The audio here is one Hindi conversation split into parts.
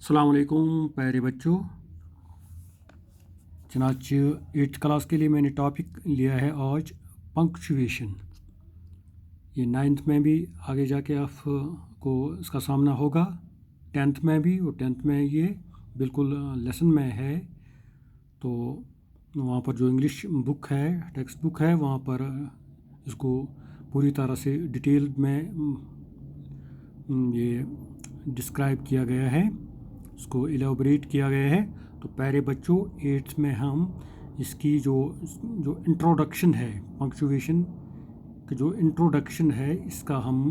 अस्सलाम वालेकुम प्यारे बच्चों। जनाच 8th क्लास के लिए मैंने टॉपिक लिया है आज पंक्चुएशन। ये 9th में भी आगे जाके आपको इसका सामना होगा, 10th में भी, और 10th में ये बिल्कुल लेसन में है। तो वहाँ पर जो इंग्लिश बुक है, टेक्स्ट बुक है, वहाँ पर इसको पूरी तरह से डिटेल में ये डिस्क्राइब किया गया है, इसको एलाबोरेट किया गया है। तो प्यारे बच्चों, 8th में हम इसकी जो इंट्रोडक्शन है, पंक्चुएशन का जो इंट्रोडक्शन है, इसका हम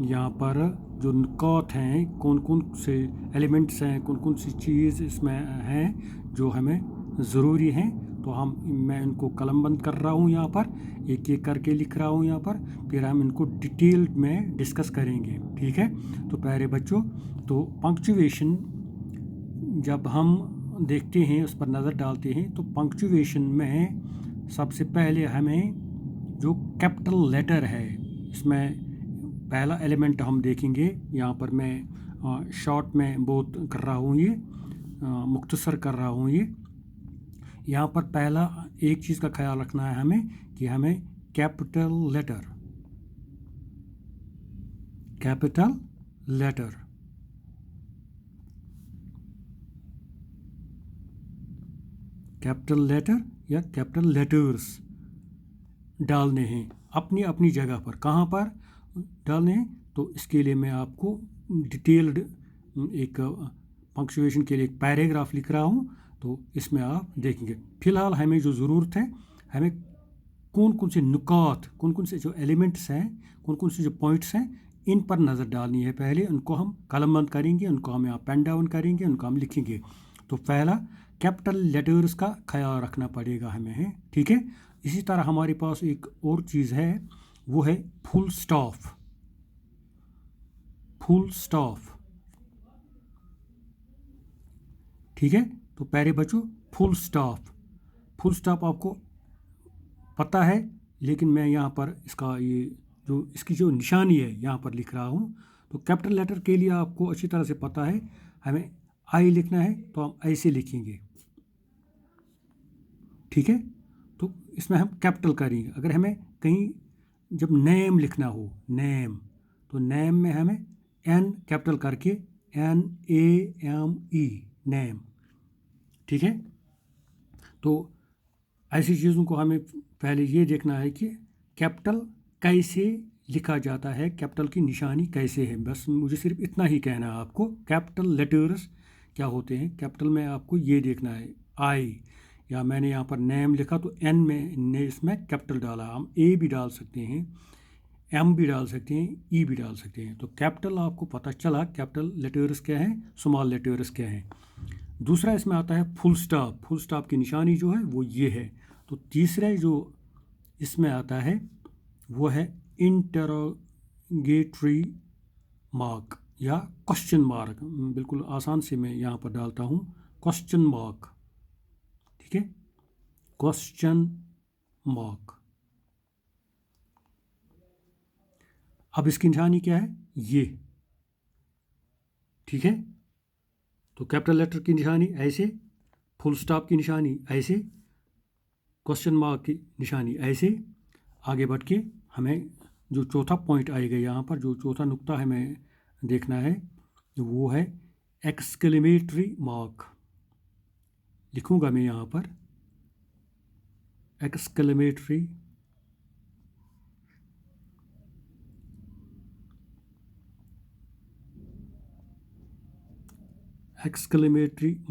यहाँ पर जो नुकात हैं, कौन कौन से एलिमेंट्स हैं, कौन कौन सी चीज़ इसमें हैं जो हमें ज़रूरी हैं, तो मैं इनको कलमबंद कर रहा हूँ यहाँ पर, एक एक करके लिख रहा हूँ यहाँ पर, फिर हम इनको डिटेल में डिस्कस करेंगे। ठीक है। तो प्यारे बच्चों, तो पंक्चुएशन जब हम देखते हैं, उस पर नज़र डालते हैं, तो पंक्चुएशन में सबसे पहले हमें जो कैपिटल लेटर है, इसमें पहला एलिमेंट हम देखेंगे। यहाँ पर मैं शॉर्ट में बहुत कर रहा हूँ, ये मुख्तसर कर रहा हूँ। ये यहाँ पर पहला एक चीज़ का ख्याल रखना है हमें कि हमें कैपिटल लेटर या कैपिटल लेटर्स डालने हैं अपनी अपनी जगह पर। कहाँ पर डालने हैं, तो इसके लिए मैं आपको डिटेल्ड एक पंक्चुएशन के लिए एक पैराग्राफ लिख रहा हूँ, तो इसमें आप देखेंगे। फ़िलहाल हमें जो ज़रूरत है, हमें कौन कौन से नुकात, कौन कौन से जो एलिमेंट्स हैं, कौन कौन से जो पॉइंट्स हैं, इन पर नज़र डालनी है। पहले उनको हम कलमबंद करेंगे, उनको हम यहाँ पेन डाउन करेंगे, उनको हम लिखेंगे। तो पहला कैपिटल लेटर्स का ख्याल रखना पड़ेगा हमें, है। ठीक है। इसी तरह हमारे पास एक और चीज़ है, वो है फुल स्टॉप। ठीक है। तो प्यारे बच्चों, फुल स्टॉप आपको पता है, लेकिन मैं यहाँ पर इसकी जो निशानी है यहाँ पर लिख रहा हूँ। तो कैपिटल लेटर के लिए आपको अच्छी तरह से पता है, हमें आई लिखना है तो हम ऐसे लिखेंगे। ठीक है। तो इसमें हम कैपिटल करेंगे। अगर हमें कहीं जब नेम लिखना हो, तो नेम में हमें एन कैपिटल करके NAME, नेम। ठीक है। तो ऐसी चीज़ों को हमें पहले ये देखना है कि कैपिटल कैसे लिखा जाता है, कैपिटल की निशानी कैसे है। बस मुझे सिर्फ इतना ही कहना है आपको। कैपिटल लेटर्स क्या होते हैं, कैपिटल में आपको ये देखना है, आई, या मैंने यहाँ पर नेम लिखा तो एन में ने इसमें कैपिटल डाला। हम ए भी डाल सकते हैं, एम भी डाल सकते हैं, ई भी डाल सकते हैं। तो कैपिटल आपको पता चला कैपिटल लेटर्स क्या हैं, स्मॉल लेटर्स क्या हैं। दूसरा इसमें आता है फुल स्टॉप की निशानी जो है वो ये है। तो तीसरा जो इसमें आता है वो है इंटरोगेटरी मार्क या क्वेश्चन मार्क। बिल्कुल आसान से मैं यहाँ पर डालता हूँ क्वेश्चन मार्क। ठीक है, क्वेश्चन मार्क। अब इसकी निशानी क्या है, ये। ठीक है। तो कैपिटल लेटर की निशानी ऐसे, फुल स्टॉप की निशानी ऐसे, क्वेश्चन मार्क की निशानी ऐसे। आगे बढ़ के हमें जो चौथा पॉइंट आएगा यहाँ पर, जो चौथा नुक्ता हमें देखना है, वो है एक्सक्लेमेटरी मार्क। लिखूँगा मैं यहाँ पर एक्सक्लेमेटरी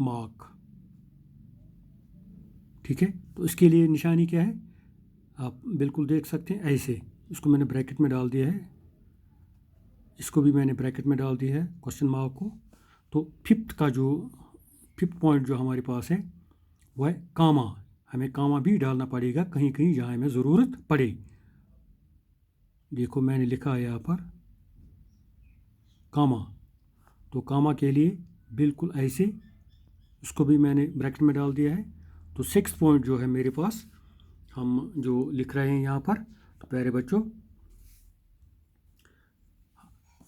मार्क। ठीक है। तो इसके लिए निशानी क्या है, आप बिल्कुल देख सकते हैं ऐसे। इसको मैंने ब्रैकेट में डाल दिया है, इसको भी मैंने ब्रैकेट में डाल दिया है क्वेश्चन मार्क को। तो फिफ्थ पॉइंट जो हमारे पास है वो है कामा। हमें कामा भी डालना पड़ेगा कहीं कहीं जहाँ हमें ज़रूरत पड़े। देखो मैंने लिखा है यहाँ पर कामा। तो कामा के लिए बिल्कुल ऐसे, उसको भी मैंने ब्रैकेट में डाल दिया है। तो 6th पॉइंट जो है मेरे पास, हम जो लिख रहे हैं यहाँ पर, तो प्यारे बच्चों,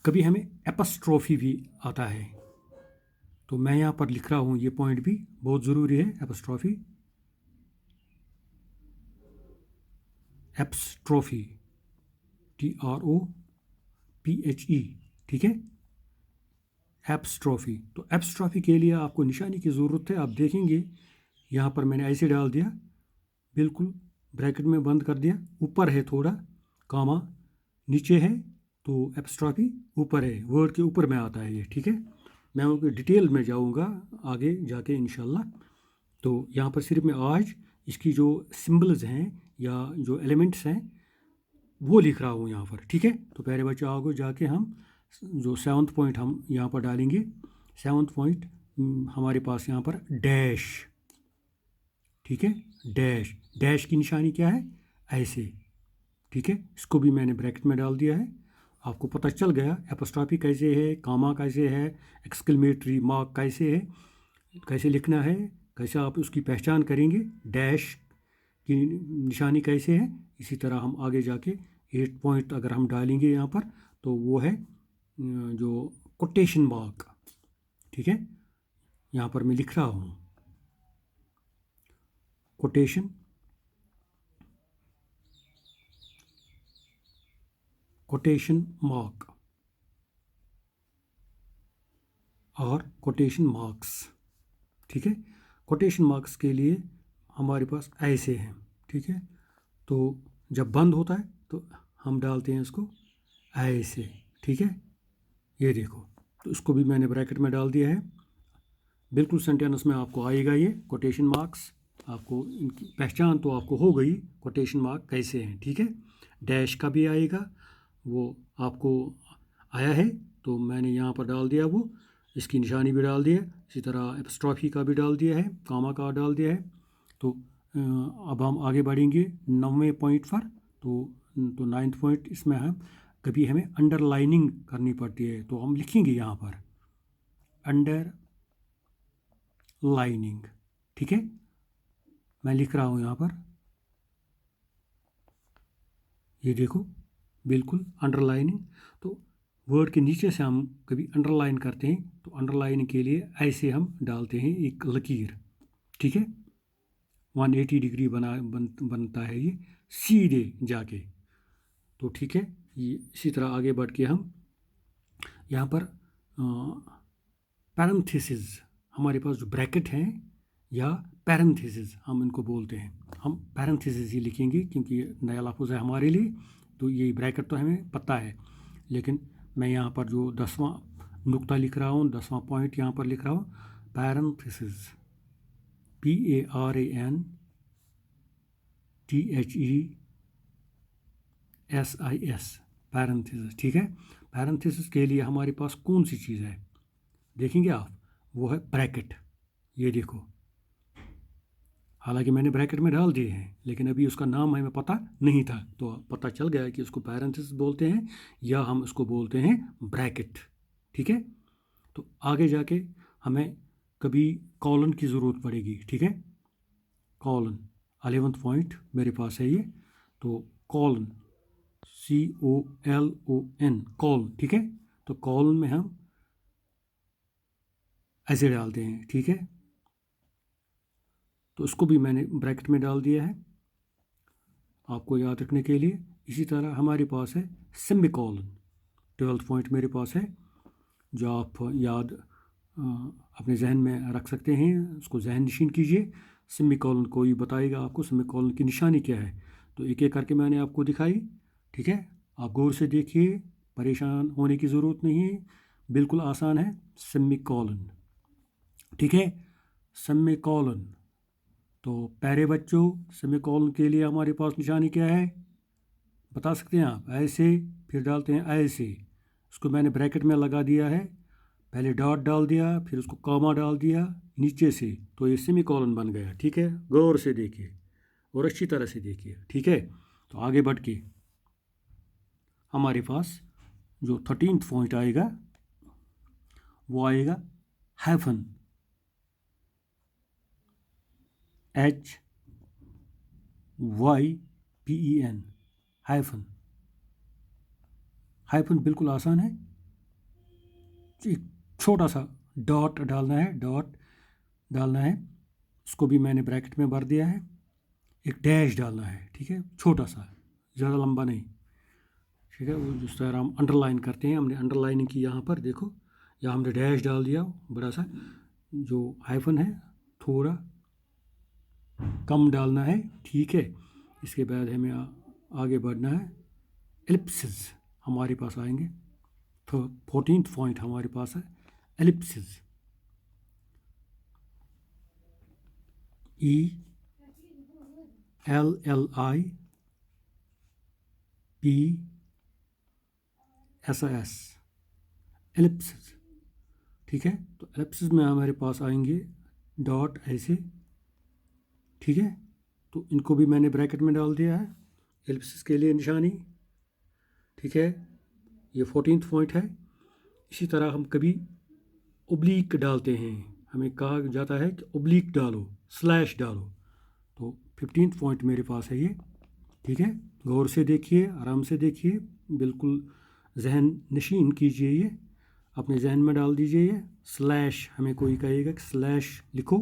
कभी हमें एपस्ट्रोफी भी आता है। तो मैं यहाँ पर लिख रहा हूँ, ये पॉइंट भी बहुत ज़रूरी है, एपस्ट्रॉफी, एपस्ट्रॉफी, TROPHE, ठीक है, एपस्ट्रॉफी। तो एपस्ट्रॉफी के लिए आपको निशानी की ज़रूरत है। आप देखेंगे यहाँ पर मैंने ऐसे डाल दिया, बिल्कुल ब्रैकेट में बंद कर दिया, ऊपर है थोड़ा कामा, नीचे है, तो एपस्ट्रॉफी ऊपर है, वर्ड के ऊपर में आता है ये, ठीक है। मैं उनकी डिटेल में जाऊँगा आगे जाके इंशाल्लाह। तो यहाँ पर सिर्फ मैं आज इसकी जो सिंबल्स हैं या जो एलिमेंट्स हैं वो लिख रहा हूँ यहाँ पर, ठीक है। तो प्यारे बच्चों, आगे जाके हम जो 7th पॉइंट हम यहाँ पर डालेंगे। 7th पॉइंट हमारे पास यहाँ पर डैश, ठीक है, डैश। डैश की निशानी क्या है, ऐसे, ठीक है। इसको भी मैंने ब्रैकेट में डाल दिया है। आपको पता चल गया एपोस्ट्रॉफी कैसे है, कामा कैसे है, एक्सक्लेमेटरी मार्क कैसे है, कैसे लिखना है, कैसे आप उसकी पहचान करेंगे, डैश की निशानी कैसे है। इसी तरह हम आगे जाके 8 पॉइंट अगर हम डालेंगे यहाँ पर, तो वो है जो कोटेशन मार्क, ठीक है। यहाँ पर मैं लिख रहा हूँ कोटेशन, कोटेशन मार्क और कोटेशन मार्क्स, ठीक है। कोटेशन मार्क्स के लिए हमारे पास ऐसे हैं, ठीक है। तो जब बंद होता है तो हम डालते हैं इसको ऐसे, ठीक है, ये देखो। तो इसको भी मैंने ब्रैकेट में डाल दिया है। बिल्कुल सेंटेंस में आपको आएगा ये कोटेशन मार्क्स, आपको इनकी पहचान तो आपको हो गई, कोटेशन मार्क कैसे हैं, ठीक है। डैश का भी आएगा, वो आपको आया है, तो मैंने यहाँ पर डाल दिया, वो इसकी निशानी भी डाल दी है। इसी तरह एपस्ट्रॉफी का भी डाल दिया है, कामा का डाल दिया है। तो अब हम आगे बढ़ेंगे 9वें पॉइंट पर। तो 9th पॉइंट, इसमें हम कभी हमें अंडरलाइनिंग करनी पड़ती है, तो हम लिखेंगे यहाँ पर अंडर लाइनिंग, ठीक है। मैं लिख रहा हूँ यहाँ पर, ये देखो, बिल्कुल अंडरलाइनिंग। तो वर्ड के नीचे से हम कभी अंडरलाइन करते हैं, तो अंडरलाइन के लिए ऐसे हम डालते हैं एक लकीर, ठीक है। 180 डिग्री बनता है ये सीधे जाके, तो ठीक है। ये इसी तरह आगे बढ़ के हम यहाँ पर पैरेंथेसिस, हमारे पास जो ब्रैकेट हैं या पैरेंथेसिस हम इनको बोलते हैं, हम पैरेंथेसिस ही लिखेंगे क्योंकि ये नया लफ्ज़ है हमारे लिए। तो ये ब्रैकेट तो हमें पता है, लेकिन मैं यहाँ पर जो 10वां नुक्ता लिख रहा हूँ, 10वां पॉइंट यहाँ पर लिख रहा हूँ, पैरेंथेसिस, PARENTHESIS, पैरेंथेसिस, ठीक है। पैरेंथेसिस के लिए हमारे पास कौन सी चीज़ है, देखेंगे आप, वो है ब्रैकेट, ये देखो। हालांकि मैंने ब्रैकेट में डाल दिए हैं, लेकिन अभी उसका नाम हमें पता नहीं था, तो पता चल गया कि उसको पैरेंथेसिस बोलते हैं या हम उसको बोलते हैं ब्रैकेट, ठीक है। तो आगे जाके हमें कभी कॉलन की ज़रूरत पड़ेगी, ठीक है। कॉलन 11th पॉइंट मेरे पास है ये, तो कॉलन, COLON, कॉलन, ठीक है। तो कॉलन में हम ऐसे डालते हैं, ठीक है। तो उसको भी मैंने ब्रैकेट में डाल दिया है आपको याद रखने के लिए। इसी तरह हमारे पास है सेमीकोलन, 12th पॉइंट मेरे पास है, जो आप याद अपने जहन में रख सकते हैं, उसको जहन नशीन कीजिए। सेमीकोलन कोई बताएगा आपको सेमीकोलन की निशानी क्या है, तो एक एक करके मैंने आपको दिखाई, ठीक है। आप गौर से देखिए, परेशान होने की ज़रूरत नहीं है, बिल्कुल आसान है। सेमीकोलन, ठीक है, सेमीकोलन। तो प्यारे बच्चों, सेमीकोलन के लिए हमारे पास निशानी क्या है, बता सकते हैं आप, ऐसे, फिर डालते हैं ऐसे, उसको मैंने ब्रैकेट में लगा दिया है, पहले डॉट डाल दिया, फिर उसको कॉमा डाल दिया नीचे से, तो ये सेमीकोलन बन गया, ठीक है। गौर से देखिए और अच्छी तरह से देखिए, ठीक है। तो आगे बढ़ के हमारे पास जो 13th पॉइंट आएगा वो आएगा हाइफन, HYPEN, हाइफन। हाइफन बिल्कुल आसान है, एक छोटा सा डॉट डालना है, उसको भी मैंने ब्रैकेट में भर दिया है। एक डैश डालना है, ठीक है, छोटा सा, ज़्यादा लंबा नहीं, ठीक है। वो जिस तरह हम अंडरलाइन करते हैं, हमने अंडरलाइनिंग की यहाँ पर देखो, यहाँ हमने डैश डाल दिया बड़ा सा, जो हाइफन है थोड़ा कम डालना है, ठीक है। इसके बाद हमें आगे बढ़ना है, एलिप्सिस हमारे पास आएंगे, तो 14th पॉइंट हमारे पास है एलिप्सिस, ELLIPSS, एलिप्सिस, ठीक है। तो एलिप्सिस में हमारे पास आएंगे डॉट ऐसे, ठीक है। तो इनको भी मैंने ब्रैकेट में डाल दिया है एलिप्सिस के लिए निशानी, ठीक है। ये 14th पॉइंट है। इसी तरह हम कभी ओब्लीक डालते हैं, हमें कहा जाता है कि ओब्लीक डालो, स्लैश डालो। तो 15th पॉइंट मेरे पास है ये, ठीक है। गौर से देखिए, आराम से देखिए, बिल्कुल जहन नशीन कीजिए, ये अपने जहन में डाल दीजिए। ये स्लैश, हमें कोई कहेगा कि स्लैश लिखो,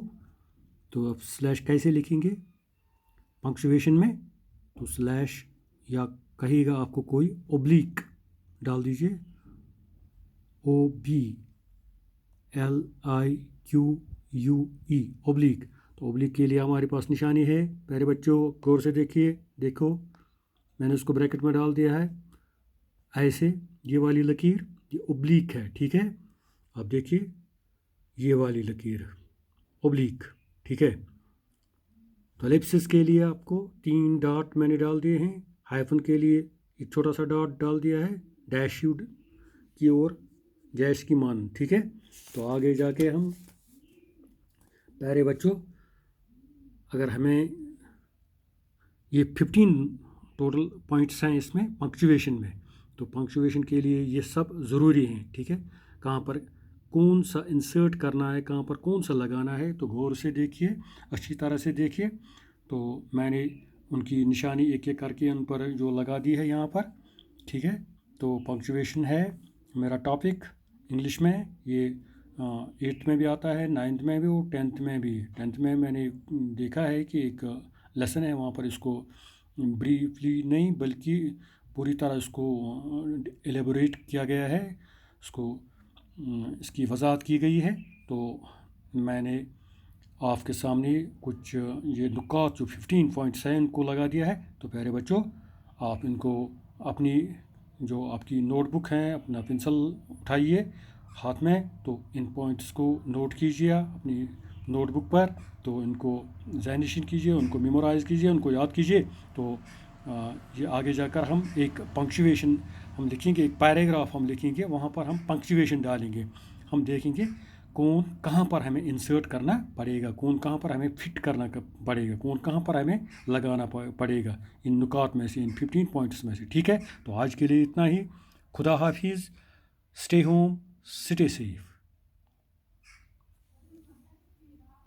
तो अब स्लैश कैसे लिखेंगे पंक्चुएशन में, तो स्लैश, या कहेगा आपको कोई ओब्लीक डाल दीजिए, OBLIQUE, ओब्लीक। तो ओब्लीक के लिए हमारे पास निशानी है, प्यारे बच्चों गौर से देखिए, देखो मैंने उसको ब्रैकेट में डाल दिया है ऐसे, ये वाली लकीर ये ओब्लीक है, ठीक है। अब देखिए ये वाली लकीर ओब्लीक, ठीक है। तो एलिप्सिस के लिए आपको 3 डॉट मैंने डाल दिए हैं, हाइफन के लिए एक छोटा सा डॉट डाल दिया है, डैश यू की ओर जैश की मान, ठीक है। तो आगे जाके हम, प्यारे बच्चों, अगर हमें ये 15 टोटल पॉइंट्स हैं इसमें पंक्चुएशन में, तो पंक्चुएशन के लिए ये सब ज़रूरी हैं, ठीक है। कहाँ पर कौन सा इंसर्ट करना है, कहाँ पर कौन सा लगाना है, तो गौर से देखिए, अच्छी तरह से देखिए। तो मैंने उनकी निशानी एक एक करके उन पर जो लगा दी है यहाँ पर, ठीक है। तो पंक्चुएशन है मेरा टॉपिक इंग्लिश में, ये 8th में भी आता है, 9th में भी और 10th में भी। 10th में मैंने देखा है कि एक लेसन है वहाँ पर इसको ब्रीफली नहीं बल्कि पूरी तरह इसको एलेबोरेट किया गया है, इसको इसकी वजाहत की गई है। तो मैंने आपके सामने कुछ ये नुकात जो 15 पॉइंट्स हैं इनको लगा दिया है। तो प्यारे बच्चों, आप इनको अपनी जो आपकी नोटबुक है, अपना पेंसिल उठाइए हाथ में, तो इन पॉइंट्स को नोट कीजिए अपनी नोटबुक पर, तो इनको ज़हन-नशीन कीजिए, उनको मेमोराइज़ कीजिए, उनको याद कीजिए। तो ये आगे जाकर हम एक पंक्चुएशन हम लिखेंगे, एक पैराग्राफ हम लिखेंगे, वहाँ पर हम पंक्चुएशन डालेंगे, हम देखेंगे कौन कहाँ पर हमें इंसर्ट करना पड़ेगा, कौन कहाँ पर हमें फिट करना पड़ेगा, कौन कहाँ पर हमें लगाना पड़ेगा इन नुकात में से, इन 15 पॉइंट्स में से, ठीक है। तो आज के लिए इतना ही। खुदा हाफिज़, स्टे होम, स्टे सेफ।